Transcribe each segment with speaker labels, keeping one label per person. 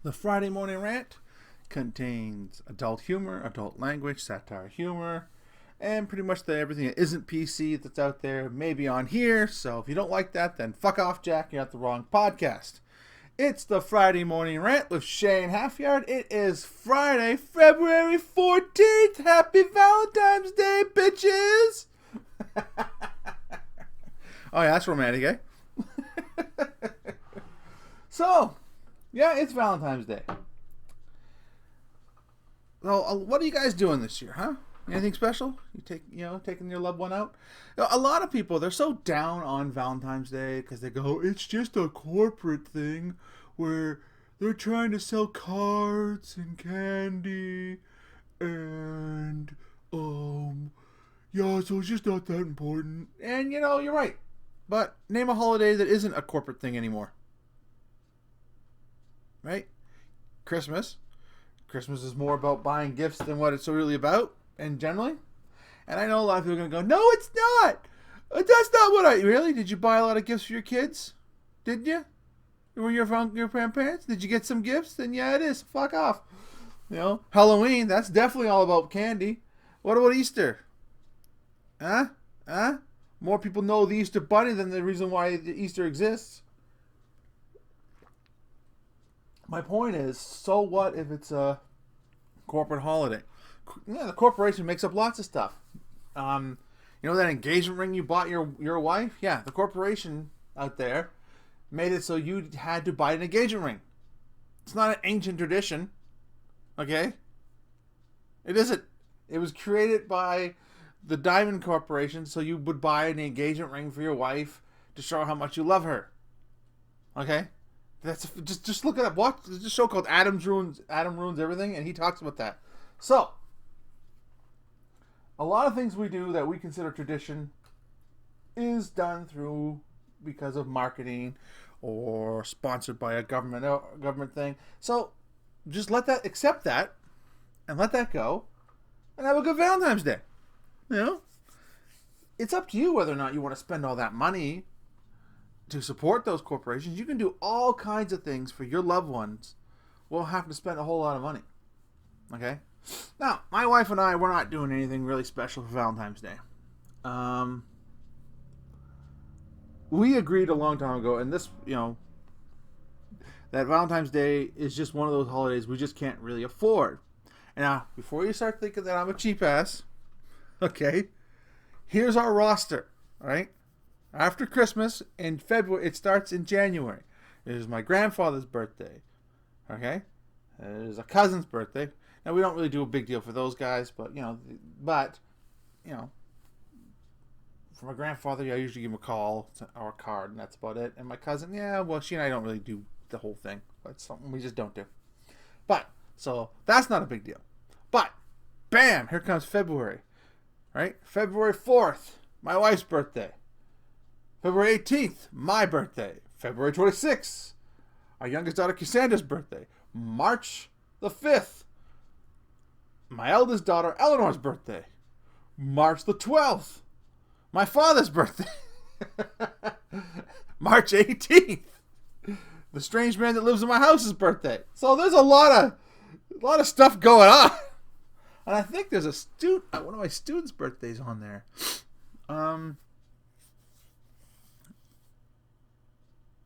Speaker 1: The Friday Morning Rant contains adult humor, adult language, satire humor, and pretty much everything that isn't PC that's out there may be on here. So if you don't like that, then fuck off, Jack. You're at the wrong podcast. It's the Friday Morning Rant with Shane Halfyard. It is Friday, February 14th. Happy Valentine's Day, bitches! Oh yeah, that's romantic, eh? So, yeah, it's Valentine's Day. Well, what are you guys doing this year, huh? Anything special? Taking your loved one out? A lot of people, they're so down on Valentine's Day because they go, it's just a corporate thing where they're trying to sell cards and candy and, yeah, so it's just not that important. And, you're right. But name a holiday that isn't a corporate thing anymore. Right? Christmas. Christmas is more about buying gifts than what it's really about, and generally. And I know a lot of people are going to go, no, it's not. That's not what really? Did you buy a lot of gifts for your kids? Didn't you? Were your grandparents? Did you get some gifts? Then yeah, it is. Fuck off. Halloween, that's definitely all about candy. What about Easter? Huh? More people know the Easter Bunny than the reason why the Easter exists. My point is, so what if it's a corporate holiday? Yeah, the corporation makes up lots of stuff. That engagement ring you bought your wife? Yeah, the corporation out there made it so you had to buy an engagement ring. It's not an ancient tradition. Okay? It isn't. It was created by the Diamond Corporation so you would buy an engagement ring for your wife to show how much you love her. Okay? That's just look it up. Watch. There's a show called Adam Ruins Everything, and he talks about that. So, a lot of things we do that we consider tradition is done because of marketing or sponsored by a government thing. So, just accept that, and let that go, and have a good Valentine's Day. It's up to you whether or not you want to spend all that money to support those corporations. You can do all kinds of things for your loved ones. We'll have to spend a whole lot of money. Okay? Now, my wife and I, we're not doing anything really special for Valentine's Day. We agreed a long time ago, and this, that Valentine's Day is just one of those holidays we just can't really afford. And now, before you start thinking that I'm a cheap ass, okay, here's our roster, all right? After Christmas, in February, it starts in January. It is my grandfather's birthday. Okay? It is a cousin's birthday. Now, we don't really do a big deal for those guys, but, for my grandfather, I usually give him a call or a card, and that's about it. And my cousin, she and I don't really do the whole thing. It's something we just don't do. But, so, that's not a big deal. But, bam, here comes February. Right? February 4th, my wife's birthday. February 18th, my birthday. February 26th, our youngest daughter Cassandra's birthday. March the 5th, my eldest daughter Eleanor's birthday. March the 12th, my father's birthday. March 18th, the strange man that lives in my house's birthday. So there's a lot of stuff going on. And I think there's one of my students' birthdays on there.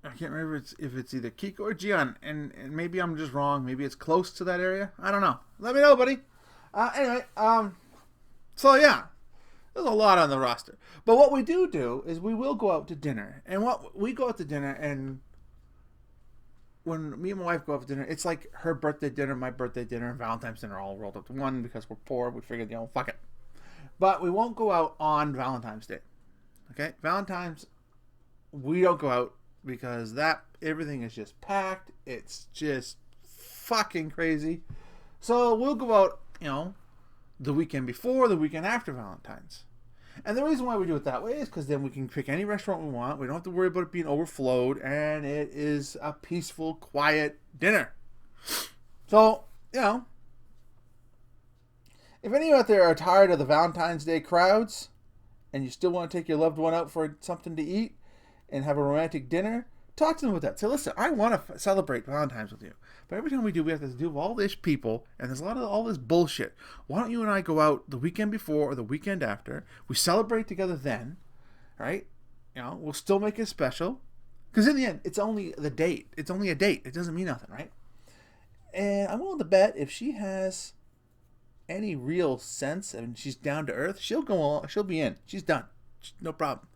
Speaker 1: I can't remember if it's either Kiko or Gian, and maybe I'm just wrong. Maybe it's close to that area. I don't know. Let me know, buddy. Anyway, so yeah, there's a lot on the roster. But what we do is we will go out to dinner, and we go out to dinner, and when me and my wife go out to dinner, it's like her birthday dinner, my birthday dinner, and Valentine's dinner all rolled up to one because we're poor. We figured, fuck it. But we won't go out on Valentine's Day. Okay, Valentine's, we don't go out. Because everything is just packed. It's just fucking crazy. So we'll go out, the weekend before, the weekend after Valentine's. And the reason why we do it that way is because then we can pick any restaurant we want. We don't have to worry about it being overflowed. And it is a peaceful, quiet dinner. So, if any of you out there are tired of the Valentine's Day crowds and you still want to take your loved one out for something to eat, and have a romantic dinner, Talk to them with that. Say, listen, I want to celebrate Valentine's with you, but every time we do, we have to do all this people, and there's a lot of all this bullshit. Why don't you and I go out the weekend before or the weekend after? We celebrate together then, right? We'll still make it special, because in the end, it's only the date. It's only a date. It doesn't mean nothing, right? And I'm willing to bet if she has any real sense and she's down to earth, she'll go on. She'll be in. She's done. No problem.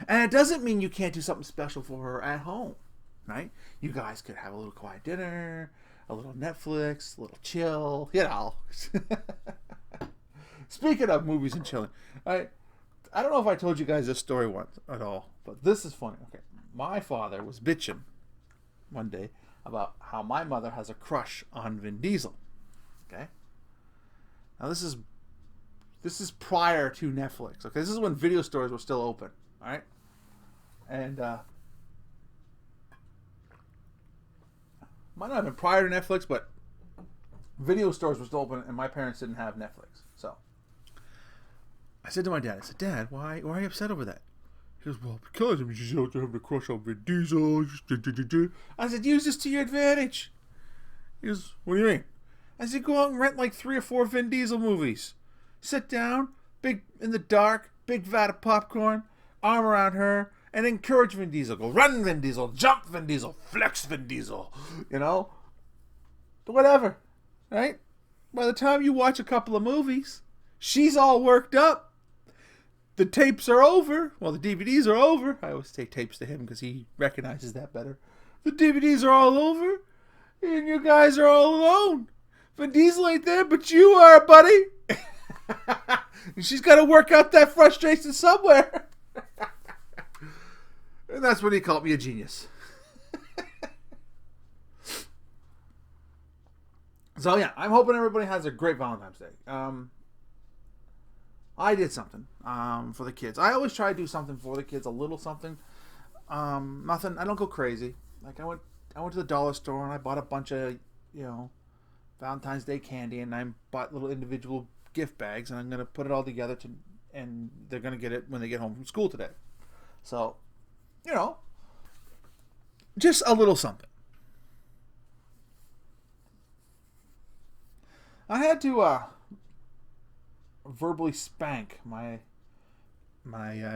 Speaker 1: And it doesn't mean you can't do something special for her at home, right? You guys could have a little quiet dinner, a little Netflix, a little chill, Speaking of movies and chilling, I don't know if I told you guys this story once at all, but this is funny. Okay, my father was bitching one day about how my mother has a crush on Vin Diesel. Okay, now this is prior to Netflix. Okay, this is when video stores were still open. All right, and might not have been prior to Netflix, but video stores were still open, and my parents didn't have Netflix. So I said to my dad, Dad, why are you upset over that? He goes, well, because she's out there having a crush on Vin Diesel. I said, use this to your advantage. He goes, what do you mean? I said, go out and rent like 3 or 4 Vin Diesel movies. Sit down, big in the dark, big vat of popcorn, arm around her, and encourage Vin Diesel. Go run, Vin Diesel, jump, Vin Diesel, flex, Vin Diesel. Whatever, right? By the time you watch a couple of movies, she's all worked up. The tapes are over. Well, the DVDs are over. I always say tapes to him because he recognizes that better. The DVDs are all over, and you guys are all alone. Vin Diesel ain't there, but you are, buddy. And she's got to work out that frustration somewhere. And that's when he called me a genius. So yeah, I'm hoping everybody has a great Valentine's Day. I did something for the kids. I always try to do something for the kids, a little something. Nothing. I don't go crazy. Like I went to the dollar store and I bought a bunch of Valentine's Day candy, and I bought little individual gift bags, and I'm gonna put it all together and they're gonna get it when they get home from school today. So, just a little something. I had to verbally spank my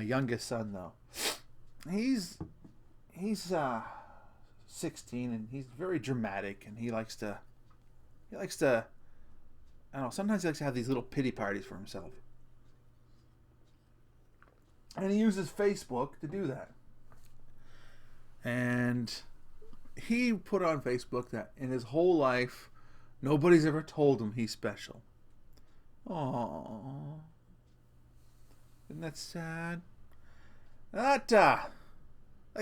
Speaker 1: youngest son though. He's 16 and he's very dramatic, and he likes to I don't know, sometimes he likes to have these little pity parties for himself. And he uses Facebook to do that. And he put on Facebook that in his whole life, nobody's ever told him he's special. Aww. Isn't that sad? That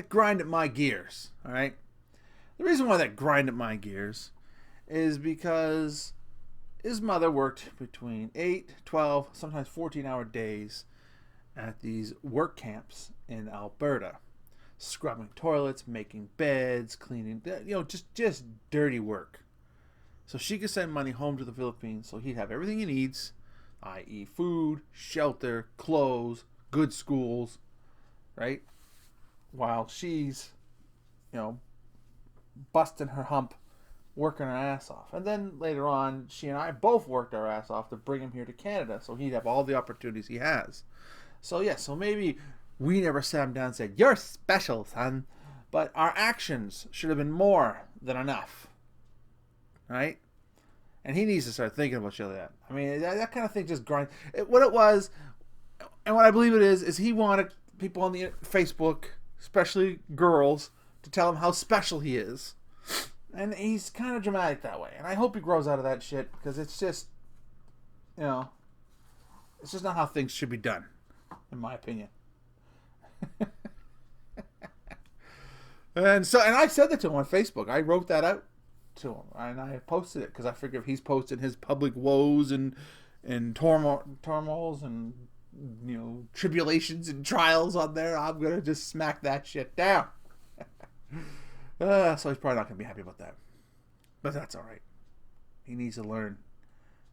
Speaker 1: grinded my gears, alright? The reason why that grinded my gears is because his mother worked between 8, 12, sometimes 14-hour days at these work camps in Alberta, scrubbing toilets, making beds, cleaning, just dirty work. So she could send money home to the Philippines so he'd have everything he needs, i.e. food, shelter, clothes, good schools, right? While she's, busting her hump, working her ass off. And then later on, she and I both worked our ass off to bring him here to Canada so he'd have all the opportunities he has. So so maybe we never sat him down and said, you're special, son. But our actions should have been more than enough. Right? And he needs to start thinking about shit like that. I mean, that kind of thing just grinds. What it was, and what I believe it is he wanted people on the Facebook, especially girls, to tell him how special he is. And he's kind of dramatic that way. And I hope he grows out of that shit, because it's just, it's just not how things should be done, in my opinion. And I said that to him on Facebook. I wrote that out to him, and I posted it because I figured if he's posting his public woes and turmoils and tribulations and trials on there, I'm gonna just smack that shit down. So he's probably not gonna be happy about that, but that's all right. He needs to learn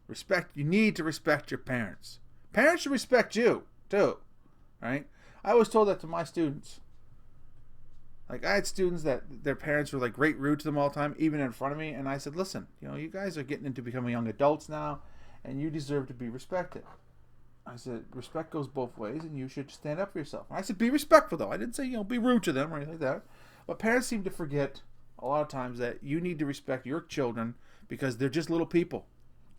Speaker 1: respect. You need to respect your parents. Parents should respect you too, right? I always told that to my students. Like, I had students that their parents were like great rude to them all the time, even in front of me. And I said, listen, you guys are getting into becoming young adults now, and you deserve to be respected. I said, respect goes both ways, and you should stand up for yourself. And I said, be respectful, though. I didn't say, be rude to them or anything like that. But parents seem to forget a lot of times that you need to respect your children because they're just little people,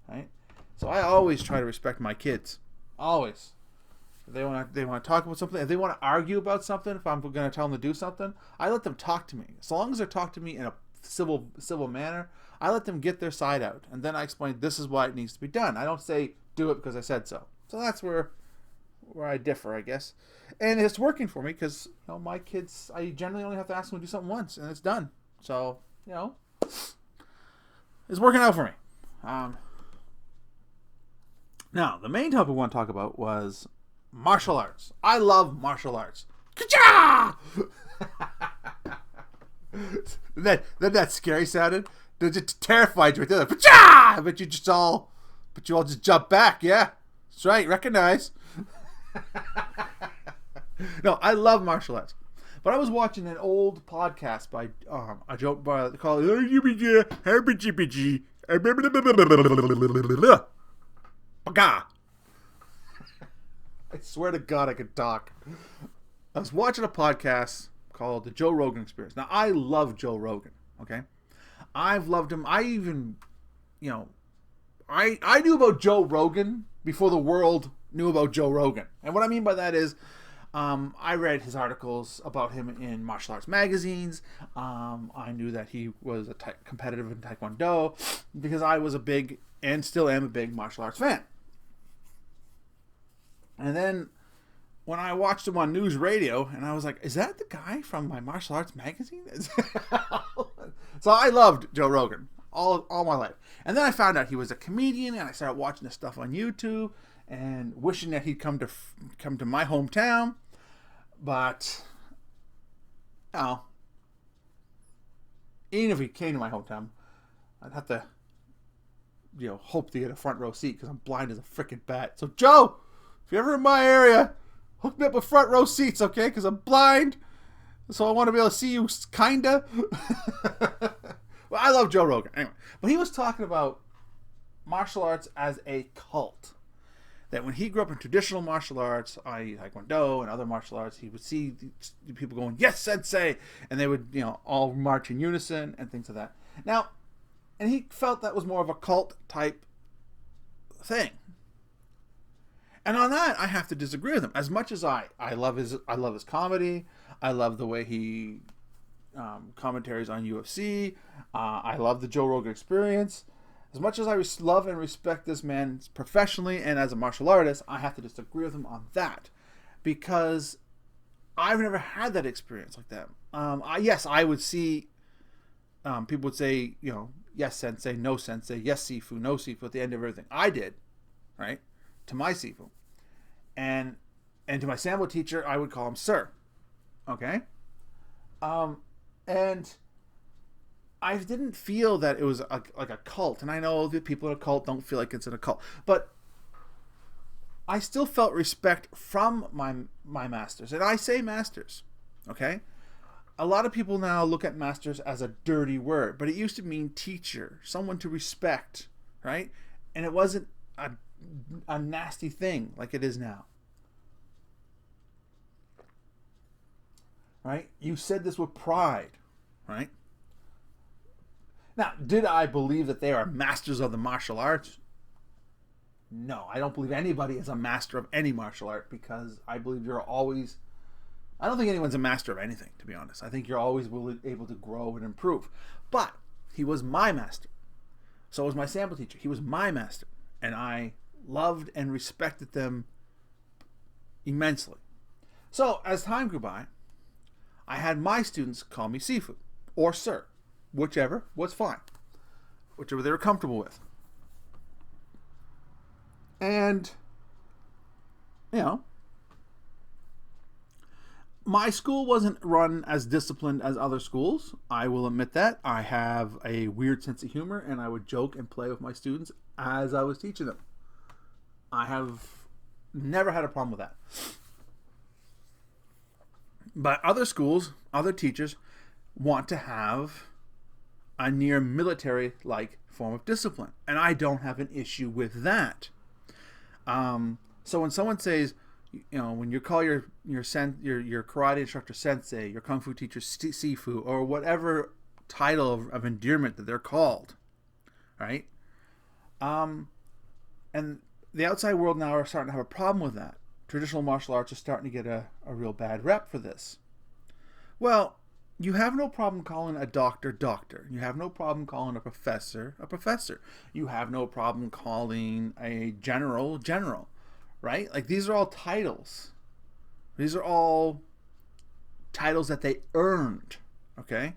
Speaker 1: right? So I always try to respect my kids. Always. If they want to talk about something, if they want to argue about something, if I'm going to tell them to do something, I let them talk to me. As long as they talk to me in a civil manner, I let them get their side out. And then I explain, this is why it needs to be done. I don't say, do it because I said so. So that's where I differ, I guess. And it's working for me because, my kids, I generally only have to ask them to do something once, and it's done. So, it's working out for me. Now, the main topic we want to talk about was martial arts. I love martial arts. Ka-cha! that scary sounded? It just terrified you right there. Ka-cha! But you all just jump back, yeah? That's right, recognize. No, I love martial arts. But I was watching an old podcast by a joke called I swear to God I could talk. I was watching a podcast called The Joe Rogan Experience. Now, I love Joe Rogan, okay? I've loved him. I even, I knew about Joe Rogan before the world knew about Joe Rogan. And what I mean by that is I read his articles about him in martial arts magazines. I knew that he was a competitive in Taekwondo because I was a big, and still am a big, martial arts fan. And then when I watched him on news radio, and I was like, is that the guy from my martial arts magazine? So I loved Joe Rogan all my life. And then I found out he was a comedian, and I started watching his stuff on YouTube and wishing that he'd come to my hometown. But, even if he came to my hometown, I'd have to, hope to get a front row seat because I'm blind as a freaking bat. So, Joe, if you're ever in my area, hook me up with front row seats, okay? Because I'm blind, so I want to be able to see you, kinda. Well, I love Joe Rogan. Anyway, but he was talking about martial arts as a cult. That when he grew up in traditional martial arts, Taekwondo and other martial arts, he would see the people going, yes, sensei, and they would, all march in unison and things like that. Now, and he felt that was more of a cult type thing. And on that, I have to disagree with him. As much as I love his comedy, I love the way he commentaries on UFC. I love the Joe Rogan Experience. As much as I love and respect this man professionally and as a martial artist, I have to disagree with him on that because I've never had that experience like that. Yes, I would see people would say, yes, sensei, no sensei, yes, sifu, no sifu at the end of everything. I did, right, to my sifu. And to my Sambo teacher, I would call him sir. Okay? And I didn't feel that it was like a cult. And I know that people in a cult don't feel like it's in a cult. But I still felt respect from my masters. And I say masters. Okay? A lot of people now look at masters as a dirty word. But it used to mean teacher. Someone to respect. Right? And it wasn't a nasty thing like it is now. Right? You said this with pride. Right? Now, did I believe that they are masters of the martial arts? No, I don't believe anybody is a master of any martial art because I believe you're always... I don't think anyone's a master of anything, to be honest. I think you're always able to grow and improve. But he was my master. So was my sample teacher. He was my master. And I loved and respected them immensely. So, as time grew by, I had my students call me Sifu or Sir. Whichever was fine. Whichever they were comfortable with. And, my school wasn't run as disciplined as other schools. I will admit that. I have a weird sense of humor, and I would joke and play with my students as I was teaching them. I have never had a problem with that. But other schools, Other teachers want to have a near military-like form of discipline, and I don't have an issue with that. So when someone says, when you call your karate instructor sensei, your kung fu teacher sifu, or whatever title of endearment that they're called, right? And the outside world now are starting to have a problem with that. Traditional martial arts are starting to get a real bad rep for this. Well, you have no problem calling a doctor doctor. You have no problem calling a professor a professor. You have no problem calling a general general, right? Like, these are all titles. These are all titles that they earned, okay?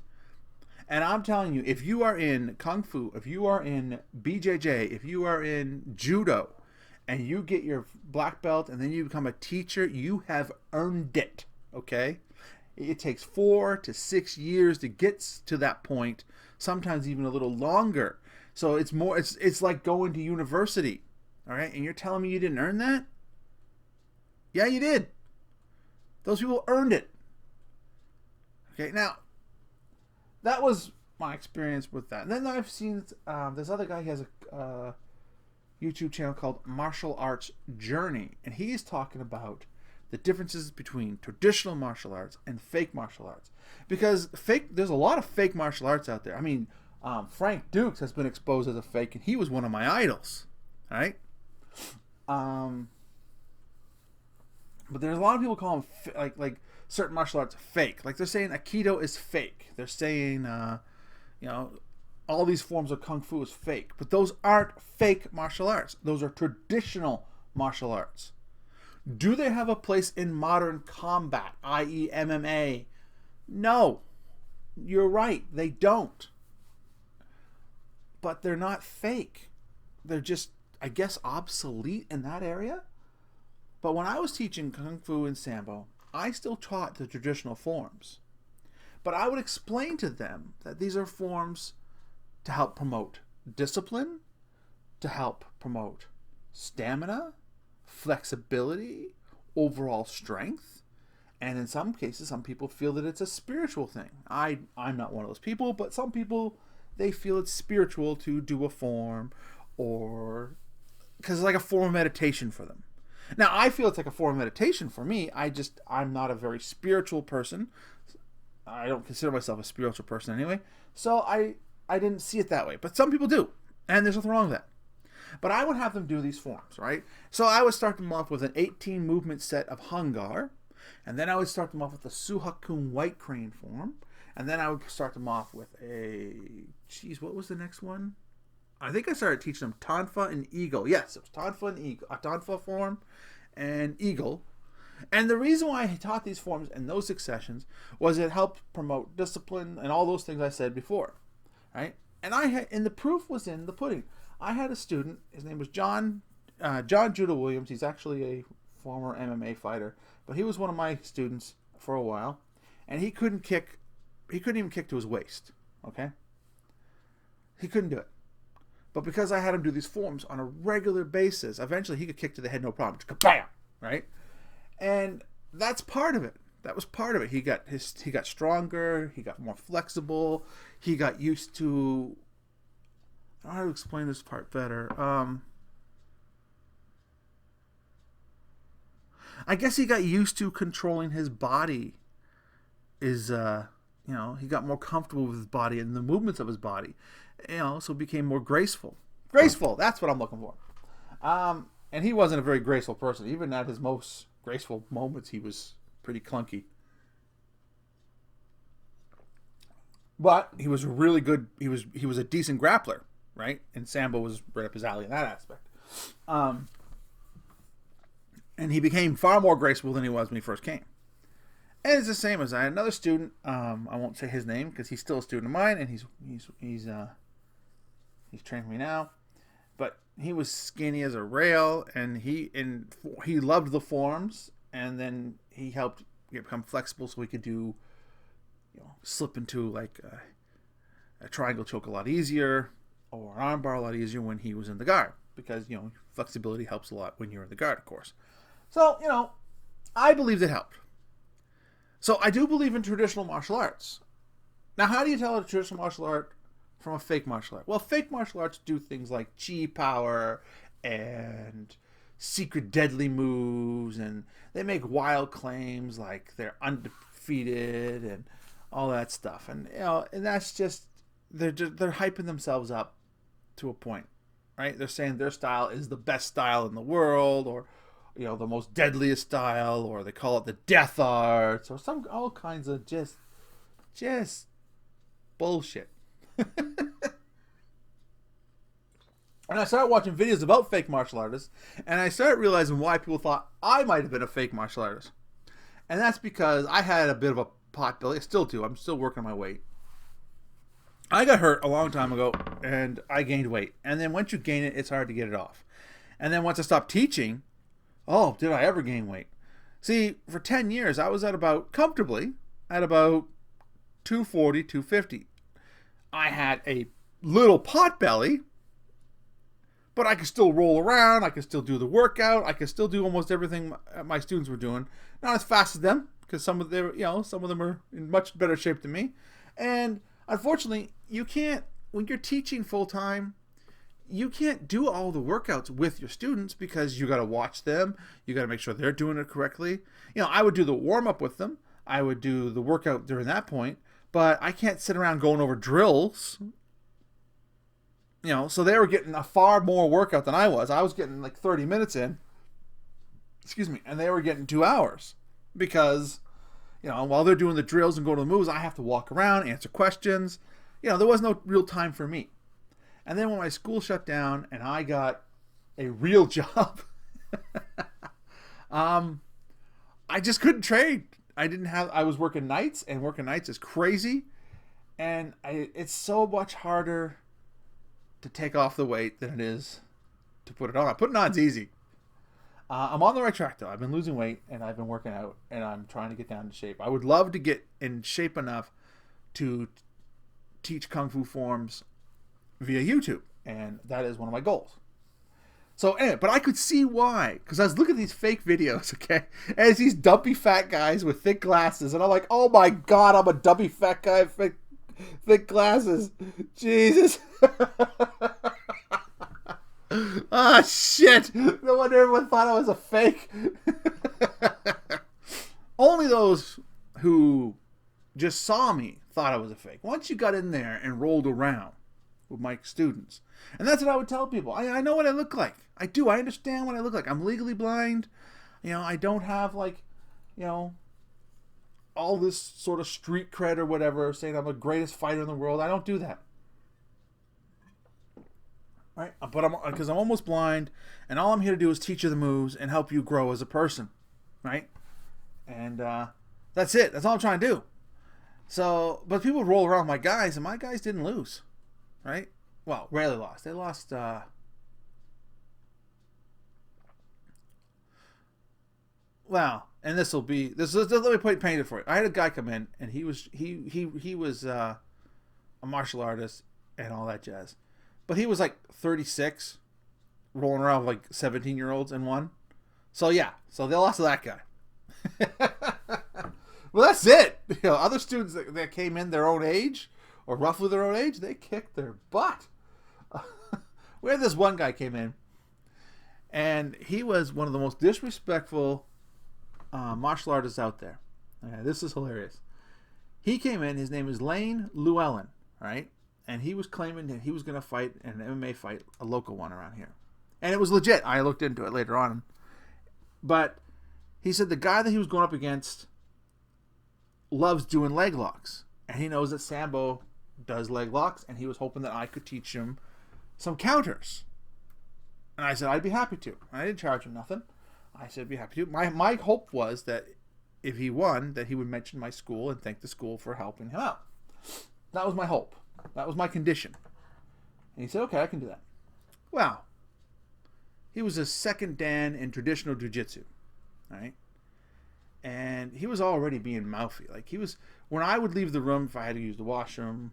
Speaker 1: And I'm telling you, if you are in Kung Fu, if you are in BJJ, if you are in Judo, and you get your black belt and then you become a teacher, you have earned it, okay? It takes 4 to 6 years to get to that point, sometimes even a little longer. So it's like going to university, all right? And you're telling me you didn't earn that? Yeah, you did. Those people earned it. Okay, now, that was my experience with that. And then I've seen this other guy, he has a YouTube channel called Martial Arts Journey, and he is talking about the differences between traditional martial arts and fake martial arts. Because there's a lot of fake martial arts out there. I mean, Frank Dukes has been exposed as a fake, and he was one of my idols, right? But there's a lot of people call them like certain martial arts fake. Like, they're saying Aikido is fake. They're saying, all these forms of Kung Fu is fake. But those aren't fake martial arts. Those are traditional martial arts. Do they have a place in modern combat, i.e. MMA? No. You're right. They don't. But they're not fake. They're just, I guess, obsolete in that area. But when I was teaching Kung Fu and Sambo, I still taught the traditional forms. But I would explain to them that these are forms to help promote discipline, to help promote stamina, flexibility, overall strength, and in some cases, some people feel that it's a spiritual thing. I'm not one of those people, but some people, they feel it's spiritual to do a form, or because it's like a form of meditation for them. Now, I feel it's like a form of meditation for me. I'm not a very spiritual person. I don't consider myself a spiritual person anyway, so I didn't see it that way. But some people do, and there's nothing wrong with that. But I would have them do these forms, right? So I would start them off with an 18 movement set of Hungar, and then I would start them off with the Suhakun White Crane form, and then I would start them off with what was the next one? I think I started teaching them Tonfa and Eagle. Yes, it was Tonfa and Eagle, a Tonfa form and Eagle. And the reason why I taught these forms in those successions was it helped promote discipline and all those things I said before, right? And the proof was in the pudding. I had a student, his name was John Judah Williams. He's actually a former MMA fighter, but he was one of my students for a while, and he couldn't even kick to his waist, okay? He couldn't do it. But because I had him do these forms on a regular basis, eventually he could kick to the head no problem. Just kabam, right? And that's part of it. That was part of it. He got stronger, he got more flexible, he got used to, I don't know how to explain this part better. I guess he got used to controlling his body. He got more comfortable with his body and the movements of his body. So became more graceful. Graceful, that's what I'm looking for. And he wasn't a very graceful person. Even at his most graceful moments, he was pretty clunky. But he was really good. He was a decent grappler, right? And Sambo was right up his alley in that aspect. And he became far more graceful than he was when he first came. And it's the same as I had another student. I won't say his name because he's still a student of mine, and he's training me now. But he was skinny as a rail, and he loved the forms, and then he helped become flexible so he could do, slip into like a triangle choke a lot easier, or an armbar a lot easier when he was in the guard, because flexibility helps a lot when you're in the guard, of course. So I believe it helped. So I do believe in traditional martial arts. Now, how do you tell a traditional martial art from a fake martial art? Well, fake martial arts do things like chi power and secret deadly moves, and they make wild claims like they're undefeated and all that stuff. And and that's just they're hyping themselves up to a point, right? They're saying their style is the best style in the world, or the most deadliest style, or they call it the death arts, or all kinds of just bullshit. And I started watching videos about fake martial artists, and I started realizing why people thought I might have been a fake martial artist. And that's because I had a bit of a pot belly. I still do. I'm still working my weight. I got hurt a long time ago, and I gained weight. And then once you gain it, it's hard to get it off. And then once I stopped teaching, did I ever gain weight? See, for 10 years, I was comfortably at about 240, 250. I had a little pot belly, but I could still roll around. I could still do the workout. I could still do almost everything my students were doing. Not as fast as them, because some of them are in much better shape than me. And unfortunately, you can't, when you're teaching full time, you can't do all the workouts with your students because you got to watch them. You got to make sure they're doing it correctly. I would do the warm up with them. I would do the workout during that point, but I can't sit around going over drills. So they were getting a far more workout than I was. I was getting like 30 minutes in. Excuse me. And they were getting 2 hours because, while they're doing the drills and going to the moves, I have to walk around, answer questions. There was no real time for me. And then when my school shut down and I got a real job, I just couldn't train. I was working nights, and working nights is crazy. And it's so much harder to take off the weight than it is to put it on. Putting on is easy. I'm on the right track though. I've been losing weight and I've been working out and I'm trying to get down in shape. I would love to get in shape enough to teach Kung Fu forms via YouTube, and that is one of my goals. So anyway, but I could see why, because I was looking at these fake videos, okay, and it's these dumpy fat guys with thick glasses, and I'm like, oh my god, I'm a dumpy fat guy with thick glasses. Jesus. Ah, shit. No wonder everyone thought I was a fake. Only those who just saw me thought I was a fake. Once you got in there and rolled around with my students, and that's what I would tell people. I know what I look like. I do. I understand what I look like. I'm legally blind. I don't have all this sort of street cred or whatever, saying I'm the greatest fighter in the world. I don't do that. Right? But because I'm almost blind, and all I'm here to do is teach you the moves and help you grow as a person. Right? And that's it. That's all I'm trying to do. So, but people roll around my guys, and my guys didn't lose. Right? Well, rarely lost. They lost. Well, and this. Let me paint it for you. I had a guy come in, and he was a martial artist and all that jazz, but he was like 36, rolling around with like 17-year-olds and one. So yeah, so they lost to that guy. Well, that's it. Other students that came in their own age, or roughly their own age, they kicked their butt. We had this one guy came in, and he was one of the most disrespectful martial artists out there. This is hilarious. He came in, his name is Lane Llewellyn, right? And he was claiming that he was going to fight an MMA fight, a local one around here. And it was legit. I looked into it later on. But he said the guy that he was going up against loves doing leg locks. And he knows that Sambo does leg locks, and he was hoping that I could teach him some counters. And I said I'd be happy to. I didn't charge him nothing. I said I'd be happy to. My hope was that if he won, that he would mention my school and thank the school for helping him out. That was my hope. That was my condition. And he said, okay, I can do that. Well, he was a second Dan in traditional jiu-jitsu, right? And he was already being mouthy. Like, he was, when I would leave the room, if I had to use the washroom,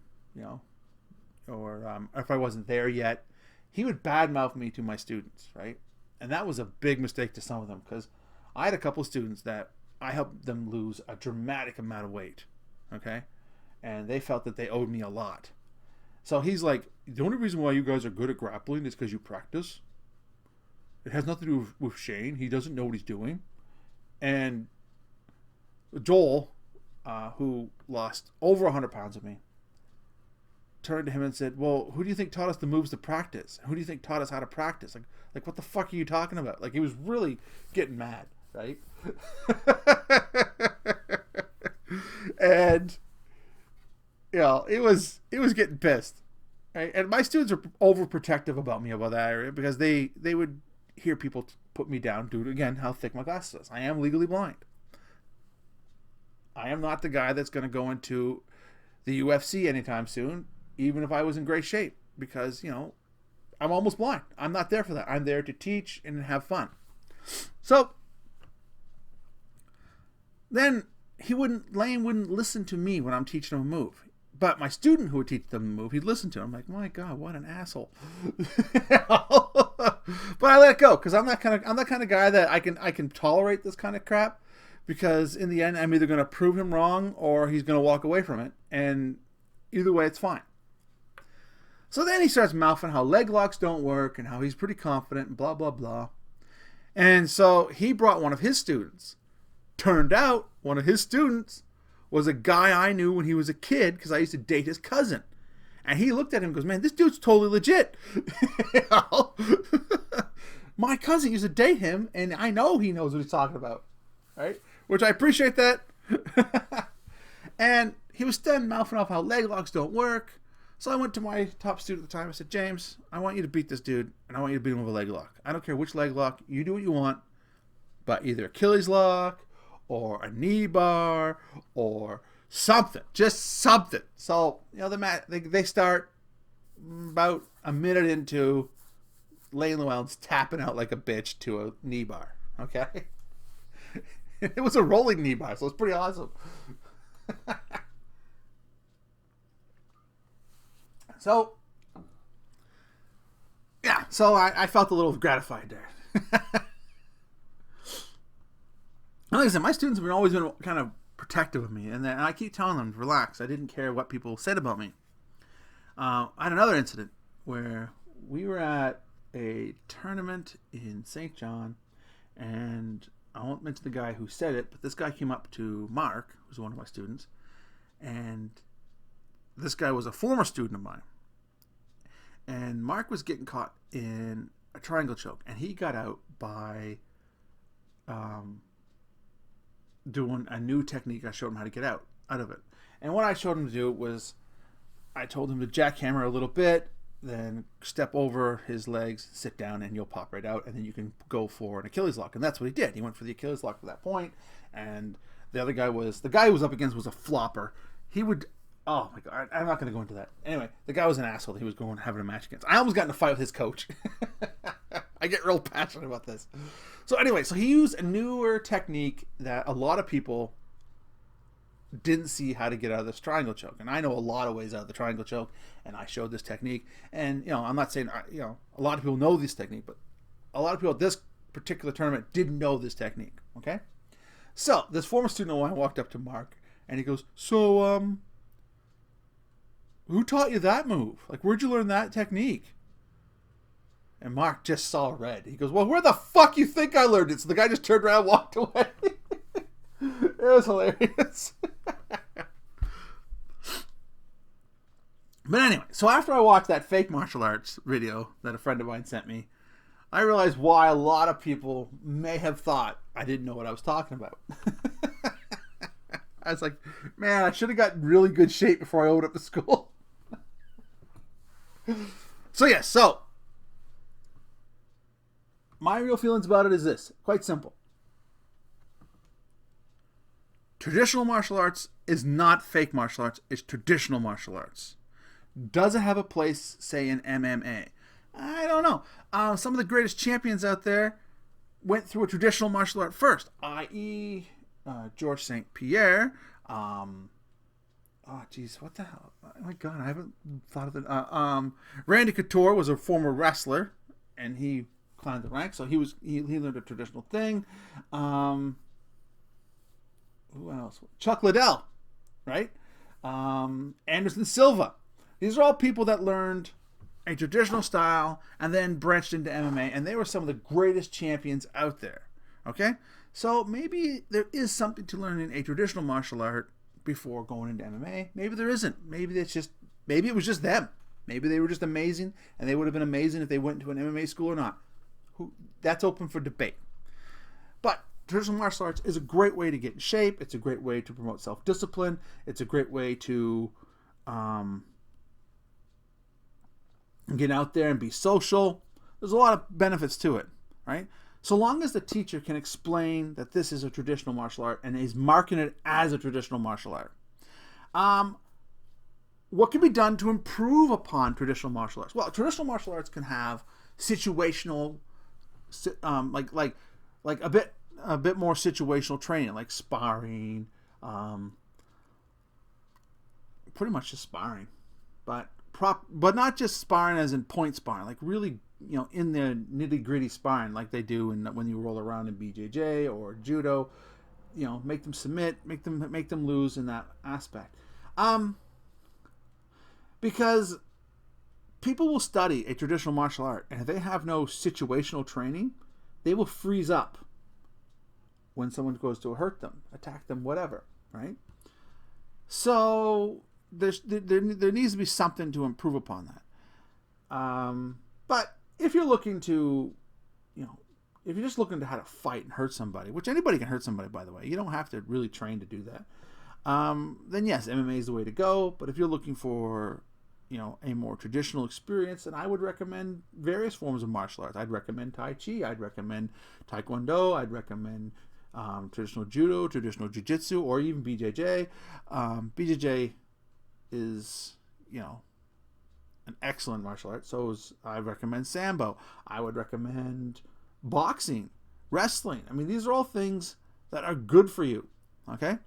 Speaker 1: or if I wasn't there yet, he would badmouth me to my students, right? And that was a big mistake to some of them, because I had a couple of students that I helped them lose a dramatic amount of weight. Okay? And they felt that they owed me a lot. So he's like, the only reason why you guys are good at grappling is because you practice. It has nothing to do with Shane. He doesn't know what he's doing. And Joel, who lost over 100 pounds with me, turned to him and said, well, who do you think taught us the moves to practice? Who do you think taught us how to practice? Like what the fuck are you talking about? Like, he was really getting mad, right? And, you know, it was getting pissed. Right? And my students are overprotective about me about that area because they would hear people put me down due to, again, how thick my glasses is. I am legally blind. I am not the guy that's going to go into the UFC anytime soon, even if I was in great shape, because, you know, I'm almost blind. I'm not there for that. I'm there to teach and have fun. So then Lane wouldn't listen to me when I'm teaching him a move. But my student who would teach them the move, he'd listen to him. I'm like, my God, what an asshole. But I let it go because I'm that kind of guy that I can tolerate this kind of crap, because in the end I'm either going to prove him wrong or he's going to walk away from it, and either way it's fine. So then he starts mouthing how leg locks don't work and how he's pretty confident and blah blah blah. And so he brought one of his students. Turned out one of his students was a guy I knew when he was a kid because I used to date his cousin. And he looked at him and goes, man, this dude's totally legit. My cousin used to date him, and I know he knows what he's talking about. Right? Which I appreciate that. And he was then mouthing off how leg locks don't work. So I went to my top student at the time. I said, James, I want you to beat this dude, and I want you to beat him with a leg lock. I don't care which leg lock. You do what you want. But either Achilles lock or a knee bar or something. Just something. So, you know, they start about a minute into Lane Llewellyn's tapping out like a bitch to a knee bar. Okay? It was a rolling knee bar, so it's pretty awesome. So, yeah, so I felt a little gratified there. Like I said, my students have always been kind of protective of me, and I keep telling them to relax. I didn't care what people said about me. I had another incident where we were at a tournament in St. John, and I won't mention the guy who said it, but this guy came up to Mark, who's one of my students, and this guy was a former student of mine. And Mark was getting caught in a triangle choke, and he got out by doing a new technique. I showed him how to get out of it. And what I showed him to do was I told him to jackhammer a little bit, then step over his legs, sit down, and you'll pop right out, and then you can go for an Achilles lock. And that's what he did. He went for the Achilles lock at that point, and the guy who was up against was a flopper. He would, oh my God, I'm not going to go into that. Anyway, the guy was an asshole. He was having a match against. I almost got in a fight with his coach. I get real passionate about this. So anyway, so he used a newer technique that a lot of people didn't see how to get out of this triangle choke. And I know a lot of ways out of the triangle choke, and I showed this technique. And, you know, I'm not saying, you know, a lot of people know this technique, but a lot of people at this particular tournament didn't know this technique, okay? So this former student of mine walked up to Mark, and he goes, so, who taught you that move? Like, where'd you learn that technique? And Mark just saw red. He goes, well, where the fuck you think I learned it? So the guy just turned around and walked away. It was hilarious. But anyway, so after I watched that fake martial arts video that a friend of mine sent me, I realized why a lot of people may have thought I didn't know what I was talking about. I was like, man, I should have gotten really good shape before I opened up the school. So yes, so my real feelings about it is this. Quite simple. Traditional martial arts is not fake martial arts. It's traditional martial arts. Does it have a place, say, in MMA? I don't know. Some of the greatest champions out there went through a traditional martial art first, i.e. George St. Pierre. Oh, geez, what the hell? Oh, my God, I haven't thought of it. Randy Couture was a former wrestler, and he climbed the ranks, so he learned a traditional thing. who else? Chuck Liddell, right? Anderson Silva. These are all people that learned a traditional style and then branched into MMA, and they were some of the greatest champions out there. Okay? So maybe there is something to learn in a traditional martial art before going into MMA. Maybe there isn't. Maybe it was just them. Maybe they were just amazing, and they would have been amazing if they went to an MMA school or not. That's open for debate. But traditional martial arts is a great way to get in shape. It's a great way to promote self-discipline. It's a great way to get out there and be social. There's a lot of benefits to it, right? So long as the teacher can explain that this is a traditional martial art and is marketing it as a traditional martial art. What can be done to improve upon traditional martial arts? Well, traditional martial arts can have situational, like a bit more situational training, like sparring, pretty much just sparring, but not just sparring as in point sparring, like really, in the nitty gritty sparring, like they do when you roll around in BJJ or judo, make them submit, make them lose in that aspect, because people will study a traditional martial art, and if they have no situational training, they will freeze up when someone goes to hurt them, attack them, whatever, right? So there needs to be something to improve upon that. But if you're looking to, if you're just looking to how to fight and hurt somebody, which anybody can hurt somebody, by the way, you don't have to really train to do that, then yes, MMA is the way to go. But if you're looking for, a more traditional experience, then I would recommend various forms of martial arts. I'd recommend Tai Chi. I'd recommend Taekwondo. I'd recommend traditional judo, traditional jiu-jitsu, or even BJJ. BJJ is, an excellent martial art. So I recommend Sambo. I would recommend boxing, wrestling. I mean, these are all things that are good for you, okay?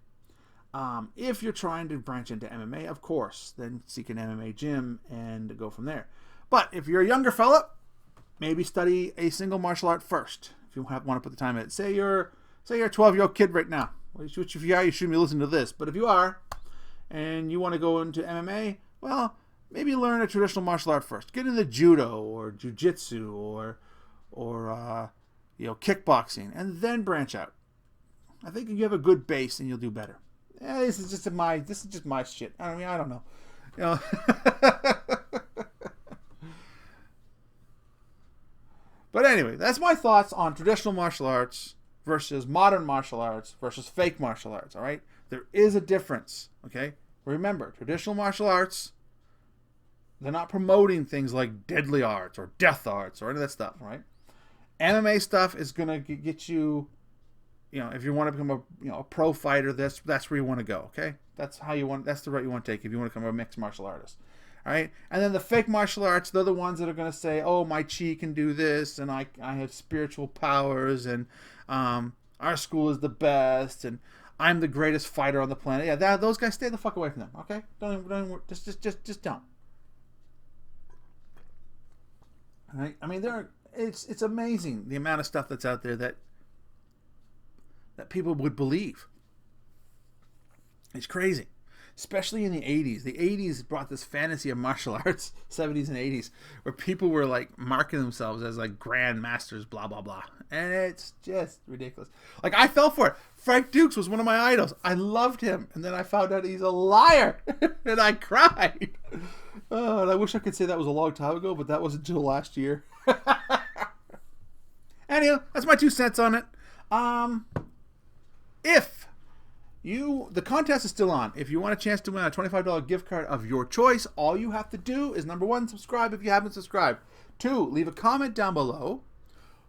Speaker 1: If you're trying to branch into MMA, of course, then seek an MMA gym and go from there. But if you're a younger fella, maybe study a single martial art first. If you want to put the time in it. Say you're a 12-year-old kid right now, which if you are, you shouldn't be listening to this. But if you are, and you want to go into MMA, well, maybe learn a traditional martial art first. Get into judo or jiu-jitsu or kickboxing, and then branch out. I think if you have a good base, then you'll do better. This is just my shit. I don't know. But anyway, that's my thoughts on traditional martial arts versus modern martial arts versus fake martial arts, all right? There is a difference, okay? Remember, traditional martial arts, they're not promoting things like deadly arts or death arts or any of that stuff, right? MMA stuff is going to get you, if you want to become a pro fighter, that's where you want to go, okay? That's the route you want to take if you want to become a mixed martial artist. All right? And then the fake martial arts, they're the ones that are going to say, oh, my chi can do this, and I have spiritual powers, and our school is the best, and I'm the greatest fighter on the planet. Yeah, those guys, stay the fuck away from them, okay? Don't just don't. All right? I mean, it's amazing the amount of stuff that's out there that people would believe. It's crazy. Especially in the 80s. The 80s brought this fantasy of martial arts, 70s and 80s, where people were like marking themselves as like grand masters, blah, blah, blah. And it's just ridiculous. Like, I fell for it. Frank Dukes was one of my idols. I loved him. And then I found out he's a liar. And I cried. Oh, and I wish I could say that was a long time ago, but that wasn't until last year. Anyhow, that's my 2 cents on it. The contest is still on. If you want a chance to win a $25 gift card of your choice, all you have to do is, number 1, subscribe if you haven't subscribed. 2, leave a comment down below.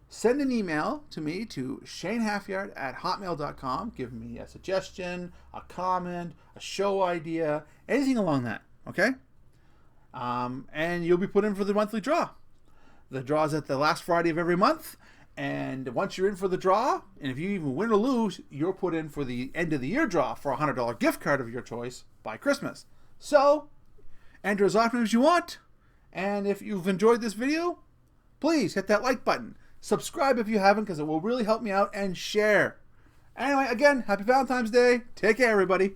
Speaker 1: Send an email to me to shanehalfyard@hotmail.com. Give me a suggestion, a comment, a show idea, anything along that, okay? And you'll be put in for the monthly draw. The draw is at the last Friday of every month. And once you're in for the draw, and if you even win or lose, you're put in for the end of the year draw for a $100 gift card of your choice by Christmas. So, enter as often as you want. And if you've enjoyed this video, please hit that like button. Subscribe if you haven't, because it will really help me out, and share. Anyway, again, happy Valentine's Day. Take care, everybody.